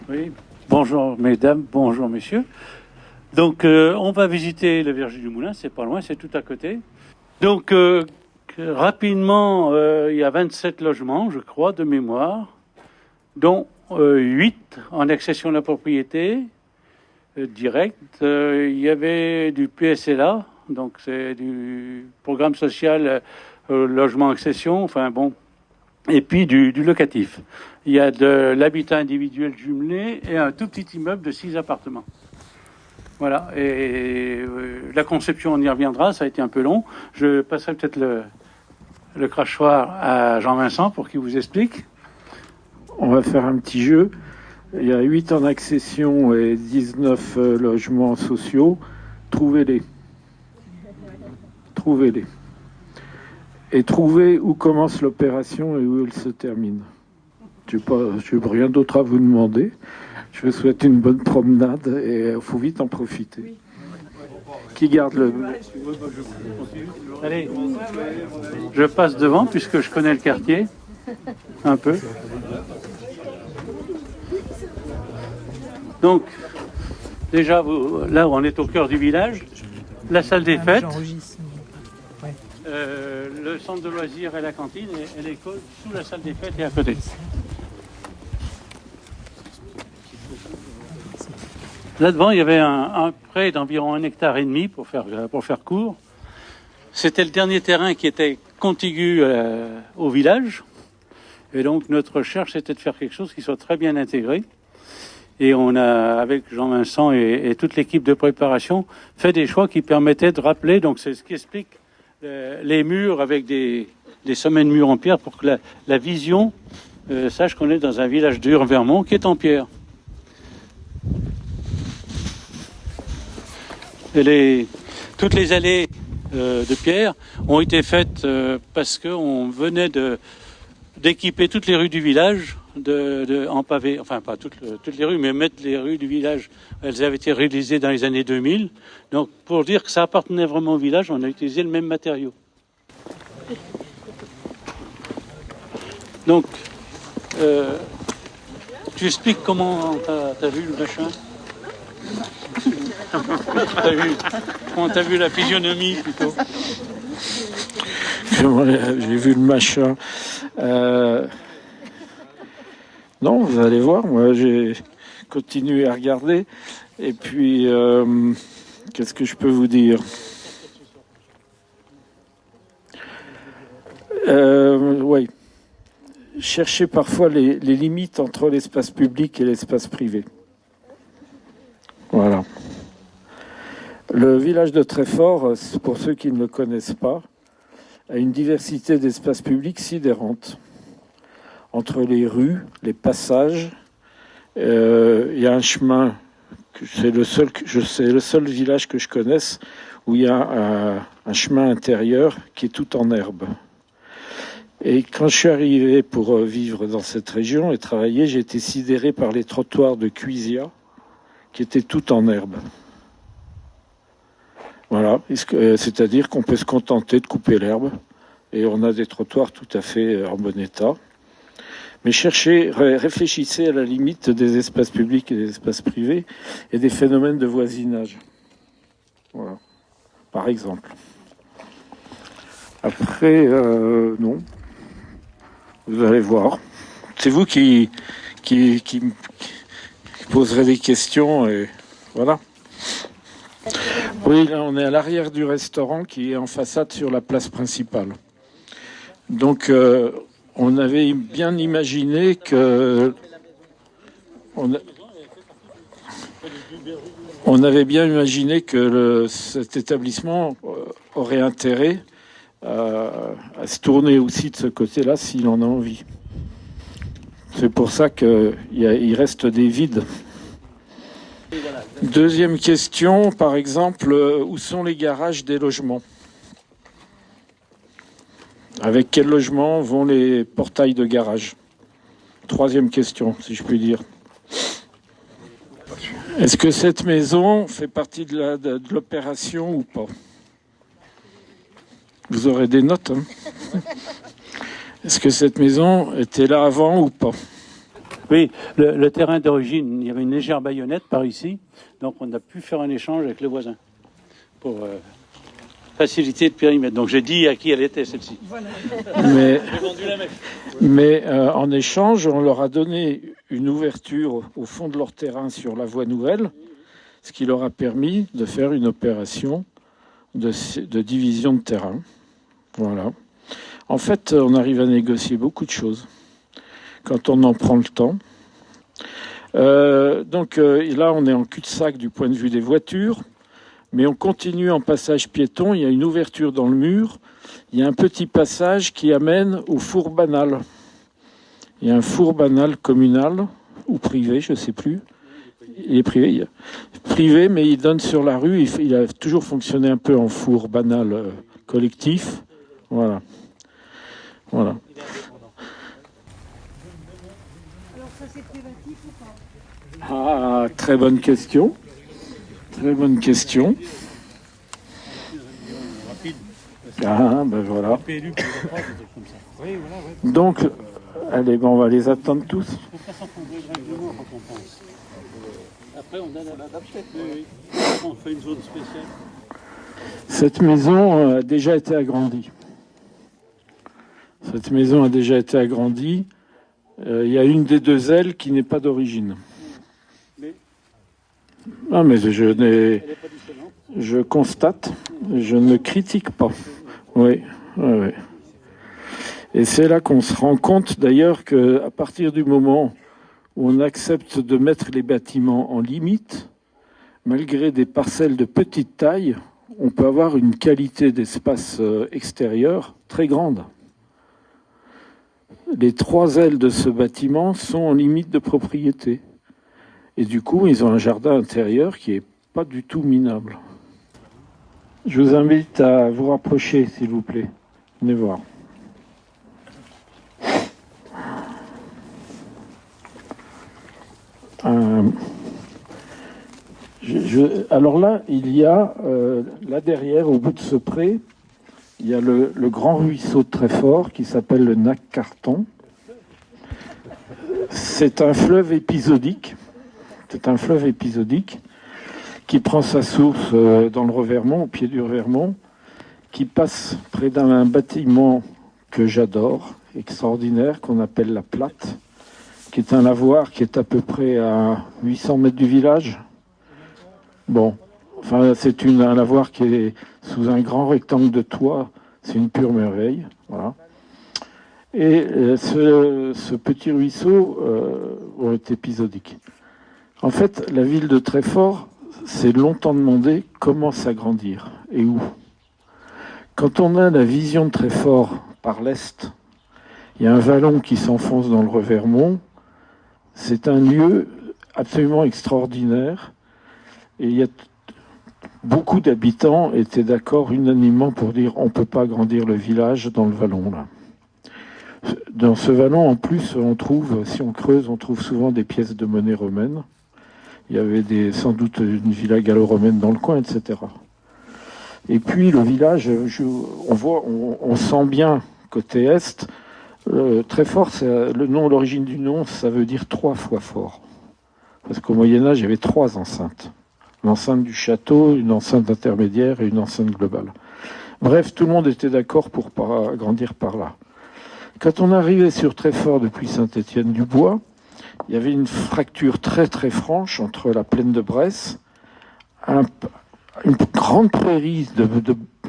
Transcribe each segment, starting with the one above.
Oui, bonjour mesdames, bonjour messieurs. Donc on va visiter le verger du Moulin, c'est pas loin, c'est tout à côté. Donc rapidement, il y a 27 logements, je crois, de mémoire, dont 8 en accession à la propriété directe. Il y avait du PSLA, donc c'est du programme social logement accession, enfin bon, et puis du locatif. Il y a de l'habitat individuel jumelé et un tout petit immeuble de 6 appartements. Voilà, et la conception, on y reviendra, ça a été un peu long. Je passerai peut-être le crachoir à Jean-Vincent pour qu'il vous explique. On va faire un petit jeu. Il y a 8 en accession et 19 logements sociaux. Trouvez-les. Trouvez-les. Et trouvez où commence l'opération et où elle se termine. Je n'ai rien d'autre à vous demander. Je vous souhaite une bonne promenade et il faut vite en profiter. Oui. Qui garde le... Allez, je passe devant puisque je connais le quartier un peu. Donc, déjà, là, on est au cœur du village. La salle des fêtes, le centre de loisirs et la cantine et l'école sous la salle des fêtes et à côté. Là-devant, il y avait un pré d'environ 1,5 hectare pour faire court. C'était le dernier terrain qui était contigu au village. Et donc, notre recherche, c'était de faire quelque chose qui soit très bien intégré. Et on a, avec Jean-Vincent et toute l'équipe de préparation, fait des choix qui permettaient de rappeler, donc c'est ce qui explique les murs avec des sommets de murs en pierre pour que la vision sache qu'on est dans un village d'Ur-Vermont qui est en pierre. Toutes les allées de pierre ont été faites parce qu'on venait d'équiper toutes les rues du village en pavé, enfin pas toutes les rues, mais mettre les rues du village, elles avaient été réalisées dans les années 2000. Donc pour dire que ça appartenait vraiment au village, on a utilisé le même matériau. Donc, tu expliques comment t'as vu le machin? Comment t'as vu la physionomie plutôt? J'ai vu le machin. Non, vous allez voir, moi j'ai continué à regarder. Et puis, qu'est-ce que je peux vous dire? Oui. Cherchez parfois les limites entre l'espace public et l'espace privé. Voilà. Le village de Tréfort, pour ceux qui ne le connaissent pas, a une diversité d'espaces publics sidérante. Entre les rues, les passages, il y a un chemin, c'est le seul village que je connaisse où il y a un chemin intérieur qui est tout en herbe. Et quand je suis arrivé pour vivre dans cette région et travailler, j'ai été sidéré par les trottoirs de Cuisia qui étaient tout en herbe. Voilà, c'est-à-dire qu'on peut se contenter de couper l'herbe et on a des trottoirs tout à fait en bon état. Mais réfléchissez à la limite des espaces publics et des espaces privés et des phénomènes de voisinage. Voilà, par exemple. Après, non. Vous allez voir. C'est vous qui poserez des questions et voilà. Oui, là on est à l'arrière du restaurant qui est en façade sur la place principale. Donc on avait bien imaginé que cet établissement aurait intérêt à se tourner aussi de ce côté-là s'il en a envie. C'est pour ça qu'il reste des vides. Deuxième question, par exemple, où sont les garages des logements? Avec quel logement vont les portails de garage? Troisième question, si je puis dire. Est-ce que cette maison fait partie de l'opération ou pas? Vous aurez des notes. Est-ce que cette maison était là avant ou pas? Oui, le terrain d'origine, il y avait une légère baïonnette par ici, donc on a pu faire un échange avec le voisin pour faciliter le périmètre. Donc j'ai dit à qui elle était celle-ci. Voilà. Mais en échange, on leur a donné une ouverture au fond de leur terrain sur la voie nouvelle, ce qui leur a permis de faire une opération de division de terrain. Voilà. En fait, on arrive à négocier beaucoup de choses quand on en prend le temps. Là, on est en cul-de-sac du point de vue des voitures, mais on continue en passage piéton. Il y a une ouverture dans le mur. Il y a un petit passage qui amène au four banal. Il y a un four banal communal ou privé, je ne sais plus. Il est privé. Privé, mais il donne sur la rue. Il a toujours fonctionné un peu en four banal collectif. Voilà. Alors ça c'est privatif ou pas? Ah, très bonne question. Très bonne question. Ah, ben voilà. Donc, allez, on va les attendre tous. Après, on donne à l'adapter. On fait une zone spéciale. Cette maison a déjà été agrandie. Cette maison a déjà été agrandie. Il y a une des deux ailes qui n'est pas d'origine. Ah, mais je constate, je ne critique pas. Oui. Et c'est là qu'on se rend compte d'ailleurs qu'à partir du moment où on accepte de mettre les bâtiments en limite, malgré des parcelles de petite taille, on peut avoir une qualité d'espace extérieur très grande. Les 3 ailes de ce bâtiment sont en limite de propriété. Et du coup, ils ont un jardin intérieur qui n'est pas du tout minable. Je vous invite à vous rapprocher, s'il vous plaît. Venez voir. Alors là, il y a, là derrière, au bout de ce pré, il y a le grand ruisseau de Treffort qui s'appelle le Nac-Carton. C'est un fleuve épisodique. C'est un fleuve épisodique qui prend sa source dans le Revermont, au pied du Revermont, qui passe près d'un bâtiment que j'adore, extraordinaire, qu'on appelle la Platte, qui est un lavoir qui est à peu près à 800 mètres du village. Bon, enfin, c'est un lavoir qui est sous un grand rectangle de toit. C'est une pure merveille. Voilà. Et ce petit ruisseau est épisodique. En fait, la ville de Treffort s'est longtemps demandé comment s'agrandir et où. Quand on a la vision de Treffort par l'est, il y a un vallon qui s'enfonce dans le Revermont. C'est un lieu absolument extraordinaire. Et il y a beaucoup d'habitants étaient d'accord unanimement pour dire on ne peut pas agrandir le village dans le vallon là. Dans ce vallon, en plus, on trouve, si on creuse, on trouve souvent des pièces de monnaie romaine. Il y avait sans doute une villa gallo-romaine dans le coin, etc. Et puis le village, on sent bien côté est. Très fort, l'origine du nom, ça veut dire 3 fois fort. Parce qu'au Moyen-Âge, il y avait 3 enceintes. L'enceinte du château, une enceinte intermédiaire et une enceinte globale. Bref, tout le monde était d'accord pour agrandir par là. Quand on arrivait sur Treffort depuis Saint-Étienne-du-Bois, il y avait une fracture très très franche entre la plaine de Bresse, une grande prairie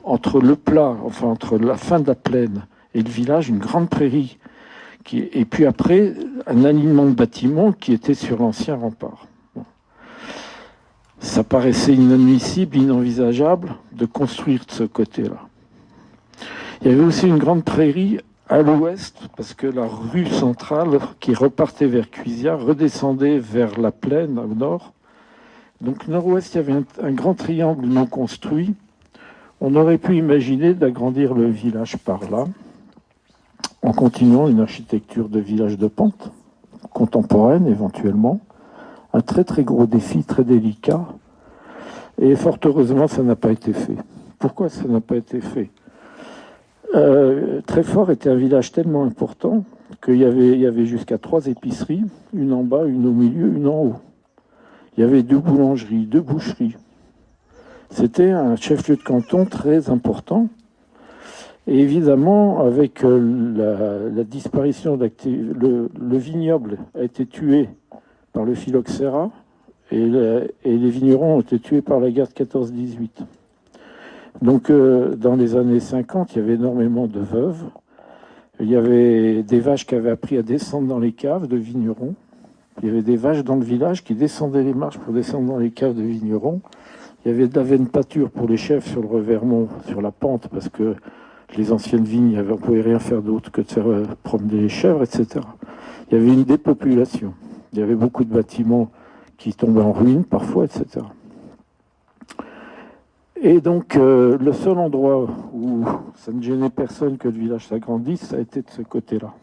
entre le plat, enfin entre la fin de la plaine et le village, une grande prairie, et puis après un alignement de bâtiments qui était sur l'ancien rempart. Bon. Ça paraissait inadmissible, inenvisageable de construire de ce côté-là. Il y avait aussi une grande prairie à l'ouest, parce que la rue centrale qui repartait vers Cuisiat redescendait vers la plaine au nord. Donc nord-ouest, il y avait un grand triangle non construit. On aurait pu imaginer d'agrandir le village par là, en continuant une architecture de village de pente, contemporaine éventuellement. Un très très gros défi, très délicat. Et fort heureusement, ça n'a pas été fait. Pourquoi ça n'a pas été fait ? Treffort était un village tellement important qu'il y avait jusqu'à 3 épiceries, une en bas, une au milieu, une en haut. Il y avait 2 boulangeries, 2 boucheries. C'était un chef-lieu de canton très important. Et évidemment, avec la disparition le vignoble a été tué par le phylloxéra et les vignerons ont été tués par la guerre de 14-18. Donc, dans les années 50, il y avait énormément de veuves. Il y avait des vaches qui avaient appris à descendre dans les caves de vignerons. Il y avait des vaches dans le village qui descendaient les marches pour descendre dans les caves de vignerons. Il y avait de la veine pâture pour les chefs sur le Revermont, sur la pente, parce que les anciennes vignes, on ne pouvait rien faire d'autre que de faire promener les chèvres, etc. Il y avait une dépopulation. Il y avait beaucoup de bâtiments qui tombaient en ruine parfois, etc. Et donc, le seul endroit où ça ne gênait personne que le village s'agrandisse, ça a été de ce côté-là.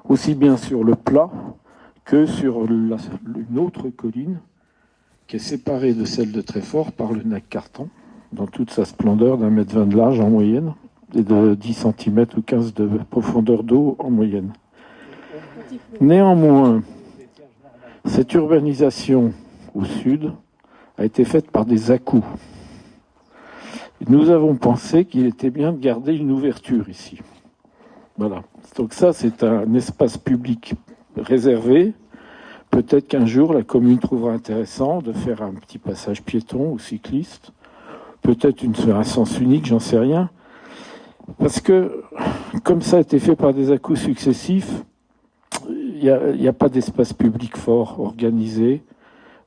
Aussi bien sur le plat que sur une autre colline qui est séparée de celle de Treffort par le Nac-Cartan, dans toute sa splendeur d'1,20 m de large en moyenne, et de 10 cm ou 15 de profondeur d'eau en moyenne. Néanmoins, cette urbanisation au sud a été faite par des à-coups. Nous avons pensé qu'il était bien de garder une ouverture ici. Voilà. Donc ça, c'est un espace public réservé. Peut-être qu'un jour, la commune trouvera intéressant de faire un petit passage piéton ou cycliste. Peut-être un sens unique, j'en sais rien. Parce que, comme ça a été fait par des à-coups successifs, il n'y a pas d'espace public fort, organisé.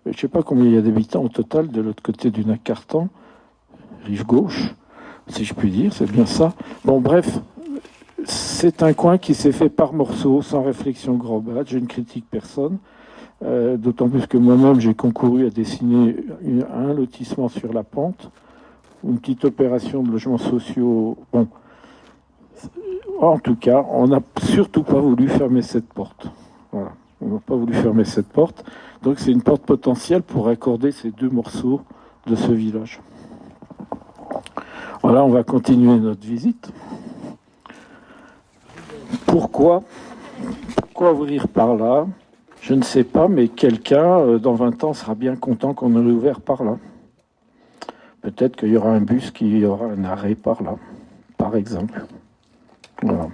Je ne sais pas combien il y a d'habitants au total de l'autre côté du Nac-Cartan, rive gauche, si je puis dire, c'est bien ça. Bon, bref, c'est un coin qui s'est fait par morceaux, sans réflexion globale. Je ne critique personne, d'autant plus que moi-même, j'ai concouru à dessiner un lotissement sur la pente, une petite opération de logements sociaux. Bon, en tout cas, on n'a surtout pas voulu fermer cette porte. Voilà, on n'a pas voulu fermer cette porte. Donc c'est une porte potentielle pour raccorder ces 2 morceaux de ce village. Voilà, on va continuer notre visite. Pourquoi ouvrir par là? Je ne sais pas, mais quelqu'un, dans 20 ans, sera bien content qu'on ait ouvert par là. Peut-être qu'il y aura un bus qui aura un arrêt par là, par exemple. Voilà.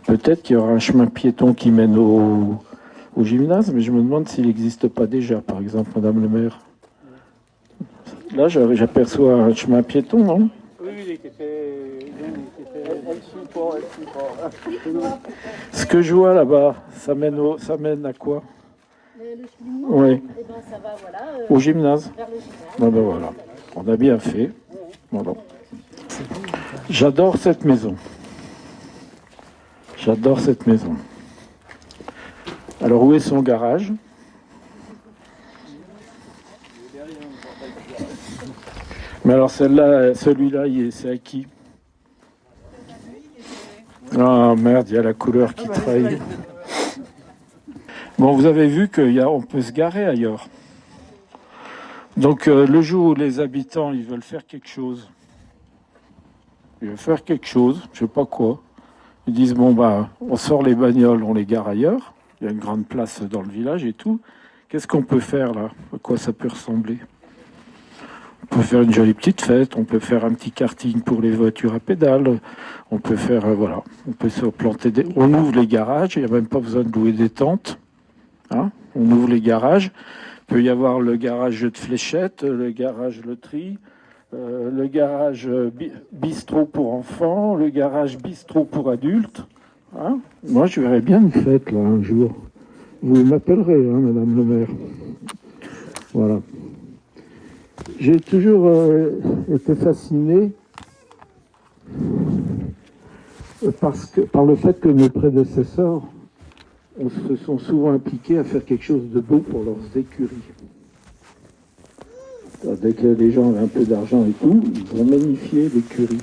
Peut-être qu'il y aura un chemin piéton qui mène au gymnase, mais je me demande s'il n'existe pas déjà, par exemple, Madame le maire. Là, j'aperçois un chemin piéton, non? Oui, il était fait. Elle suit pas. Ce que je vois là-bas, ça mène à quoi? Le cheminement, Oui. eh ben, ça va, voilà, Au gymnase. vers le gymnase. Ah ben voilà, on a bien fait. Voilà. J'adore cette maison. J'adore cette maison. Alors où est son garage? Mais alors celui-là, c'est à qui? Ah merde, il y a la couleur qui trahit. Bon, vous avez vu qu'on peut se garer ailleurs. Donc le jour où les habitants ils veulent faire quelque chose, je sais pas quoi. Ils disent bon bah on sort les bagnoles, on les gare ailleurs. Il y a une grande place dans le village et tout. Qu'est-ce qu'on peut faire là? À quoi ça peut ressembler? On peut faire une jolie petite fête, on peut faire un petit karting pour les voitures à pédales, on peut faire voilà, on peut se planter on ouvre les garages, il n'y a même pas besoin de louer des tentes. Hein, on ouvre les garages. Il peut y avoir le garage de fléchettes, le garage loterie, le garage bistrot pour enfants, le garage bistrot pour adultes. Hein. Moi, je verrais bien une fête, là, un jour. Vous m'appellerez, hein, Madame le maire. Voilà. J'ai toujours été fasciné par le fait que nos prédécesseurs se sont souvent impliqués à faire quelque chose de beau pour leurs écuries. Dès que les gens avaient un peu d'argent et tout, ils ont magnifié l'écurie.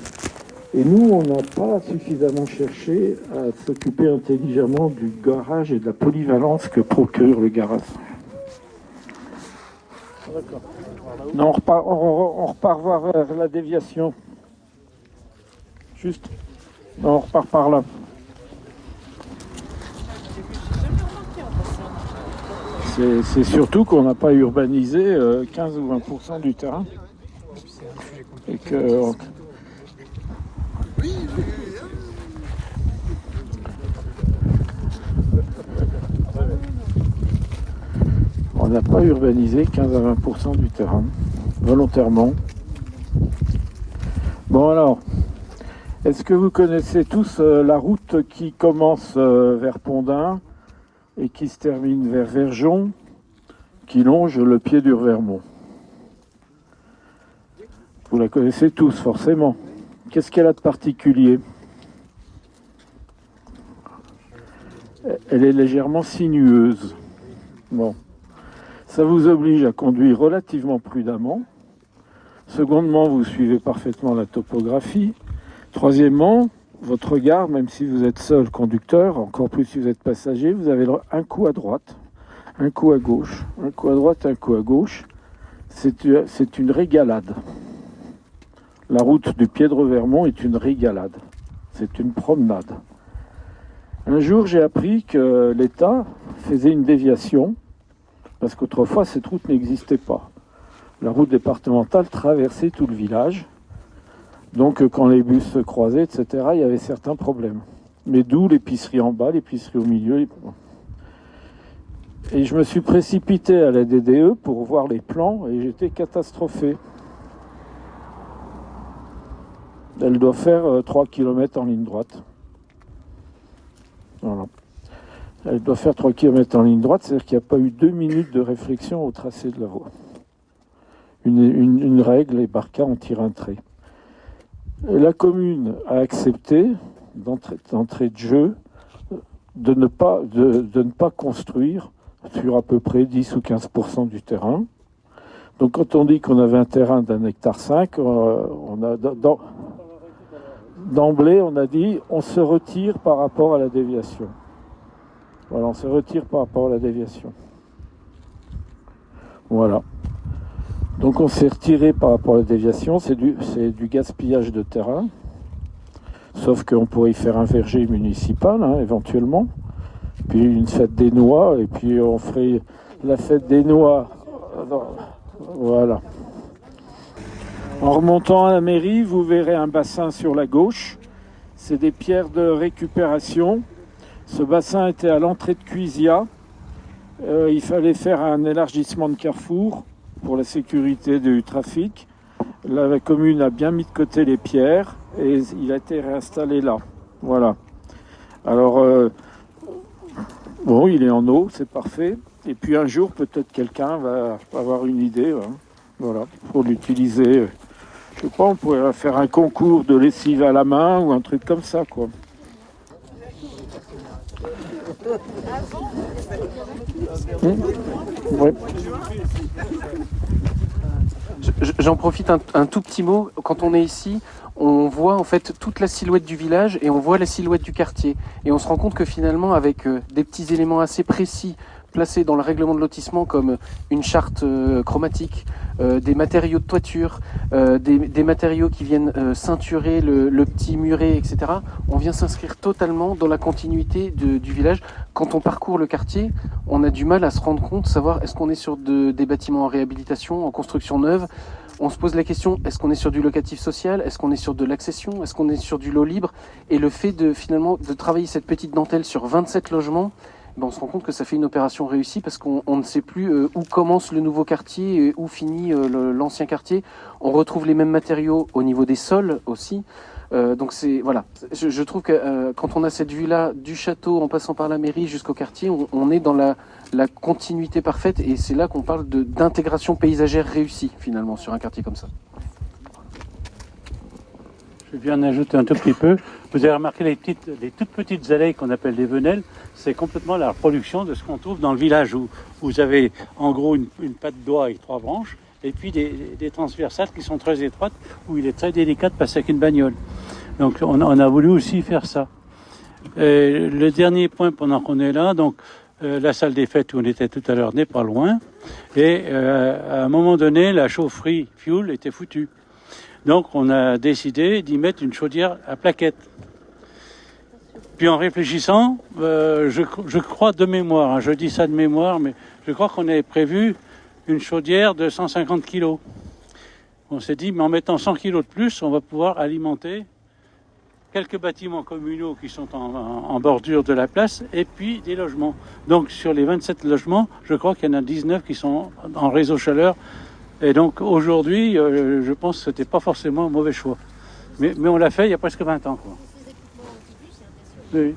Et nous, on n'a pas suffisamment cherché à s'occuper intelligemment du garage et de la polyvalence que procure le garage. Non, on repart voir la déviation. Juste. Non, on repart par là. C'est surtout qu'on n'a pas urbanisé 15 ou 20% du terrain. Et que... On n'a pas urbanisé 15 à 20% du terrain, volontairement. Bon alors, est-ce que vous connaissez tous la route qui commence vers Pondin et qui se termine vers Verjon, qui longe le pied du Revermont? Vous la connaissez tous, forcément. Qu'est-ce qu'elle a de particulier? Elle est légèrement sinueuse. Bon. Ça vous oblige à conduire relativement prudemment. Secondement, vous suivez parfaitement la topographie. Troisièmement, votre regard, même si vous êtes seul conducteur, encore plus si vous êtes passager, vous avez un coup à droite, un coup à gauche, un coup à droite, un coup à gauche. C'est une régalade. La route du pied de Revermont est une régalade. C'est une promenade. Un jour, j'ai appris que l'État faisait une déviation, parce qu'autrefois, cette route n'existait pas. La route départementale traversait tout le village. Donc, quand les bus se croisaient, etc., il y avait certains problèmes. Mais d'où l'épicerie en bas, l'épicerie au milieu. Et je me suis précipité à la DDE pour voir les plans et j'étais catastrophé. Elle doit faire 3 km en ligne droite. Voilà. Elle doit faire 3 km en ligne droite, c'est-à-dire qu'il n'y a pas eu 2 minutes de réflexion au tracé de la voie. Une règle, et Barca en tire un trait. Et la commune a accepté, d'entrée de jeu, de ne pas construire sur à peu près 10 ou 15% du terrain. Donc quand on dit qu'on avait un terrain d'1,5 hectare, d'emblée on a dit on se retire par rapport à la déviation. Voilà, on se retire par rapport à la déviation. Voilà. Donc on s'est retiré par rapport à la déviation, c'est du gaspillage de terrain, sauf qu'on pourrait y faire un verger municipal, éventuellement, puis une fête des noix, et puis on ferait la fête des noix. Voilà. En remontant à la mairie, vous verrez un bassin sur la gauche, c'est des pierres de récupération. Ce bassin était à l'entrée de Cuisia. Il fallait faire un élargissement de carrefour pour la sécurité du trafic. La commune a bien mis de côté les pierres et il a été réinstallé là. Voilà. Alors, bon, il est en eau, c'est parfait. Et puis un jour, peut-être quelqu'un va avoir une idée. Voilà, pour l'utiliser. Je sais pas, on pourrait faire un concours de lessive à la main ou un truc comme ça, quoi. Ouais. J'en profite un tout petit mot. Quand on est ici, on voit en fait toute la silhouette du village et on voit la silhouette du quartier. Et on se rend compte que finalement, avec des petits éléments assez précis placés dans le règlement de lotissement comme une charte chromatique, des matériaux de toiture, des matériaux qui viennent ceinturer le petit muret, etc. On vient s'inscrire totalement dans la continuité du village. Quand on parcourt le quartier, on a du mal à se rendre compte, savoir est-ce qu'on est sur des bâtiments en réhabilitation, en construction neuve. On se pose la question, est-ce qu'on est sur du locatif social? Est-ce qu'on est sur de l'accession? Est-ce qu'on est sur du lot libre? Et le fait de finalement de travailler cette petite dentelle sur 27 logements, on se rend compte que ça fait une opération réussie parce qu'on ne sait plus où commence le nouveau quartier et où finit l'ancien quartier. On retrouve les mêmes matériaux au niveau des sols aussi. Donc c'est voilà, je trouve que quand on a cette vue-là du château en passant par la mairie jusqu'au quartier, on est dans la continuité parfaite et c'est là qu'on parle d'intégration paysagère réussie finalement sur un quartier comme ça. Je viens d'ajouter un tout petit peu. Vous avez remarqué les toutes petites allées qu'on appelle des venelles, c'est complètement la reproduction de ce qu'on trouve dans le village où vous avez en gros une patte d'oie avec 3 branches et puis des transversales qui sont très étroites où il est très délicat de passer avec une bagnole. Donc on a voulu aussi faire ça. Et le dernier point pendant qu'on est là, donc la salle des fêtes où on était tout à l'heure n'est pas loin et à un moment donné la chaufferie fuel était foutue. Donc on a décidé d'y mettre une chaudière à plaquettes. Puis en réfléchissant, je crois de mémoire, hein, je dis ça de mémoire, mais je crois qu'on avait prévu une chaudière de 150 kilos. On s'est dit, mais en mettant 100 kilos de plus, on va pouvoir alimenter quelques bâtiments communaux qui sont en bordure de la place et puis des logements. Donc sur les 27 logements, je crois qu'il y en a 19 qui sont en réseau chaleur. Et donc aujourd'hui, je pense que ce n'était pas forcément un mauvais choix. Mais on l'a fait il y a presque 20 ans, quoi. Oui.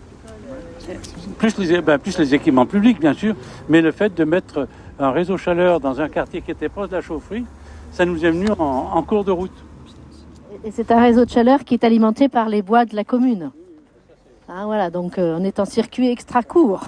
Plus les équipements publics, bien sûr, mais le fait de mettre un réseau chaleur dans un quartier qui était proche de la chaufferie, ça nous est venu en cours de route. Et c'est un réseau de chaleur qui est alimenté par les bois de la commune. Ah, voilà, donc on est en circuit extra court.